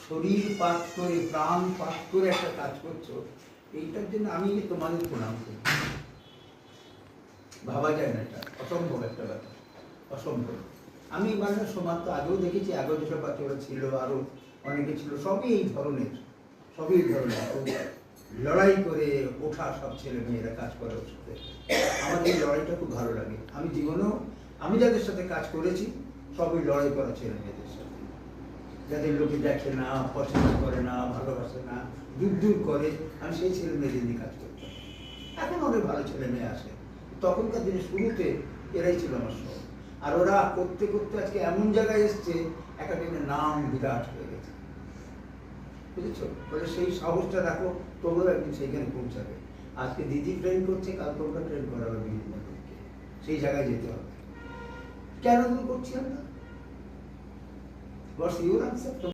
শরীর পাঠ করে প্রাণ পাঠ করে একটা কাজ করছো, এইটার জন্য আমি তোমাদের প্রণাম করি। ভাবা যায় না, এটা অসম্ভব একটা ব্যাপার, অসম্ভব। আমি মানে সমাজ তো আগেও দেখেছি, আগেও যেসব বাচ্চারা ছিল, আরো অনেকে ছিল, সবই এই ধরনের, সবই এই ধরনের লড়াই করে ওঠা সব ছেলে মেয়েরা কাজ করে ওর সাথে। আমার এই লড়াইটা খুব ভালো লাগে। আমি জীবনেও আমি যাদের সাথে কাজ করেছি সবই লড়াই করা ছেলে মেয়েদের সাথে, যাদের লোকে দেখে না, পছন্দ করে না, ভালোবাসে না, দূর দূর করে, আমি সেই ছেলে মেয়েদের নিয়ে কাজ করতাম। এখন অনেক ভালো ছেলে মেয়ে আসে, তখনকার দিনে শুরুতে এরাই ছিল আমার সব। আর ওরা করতে করতে আজকে এমন জায়গায় এসছে, একাডেমির নাম বিরাট হয়ে গেছে, বুঝেছো? বলে সেই সাহসটা রাখো, তোমরা একদিন সেইখানে পৌঁছাবে। আজকে দিদি ট্রেন করছে, কাল তোমরা ট্রেন করাবে বিভিন্ন লোককে, সেই জায়গায় যেতে হবে। কেন তুমি করছি আমরা? What's your answer?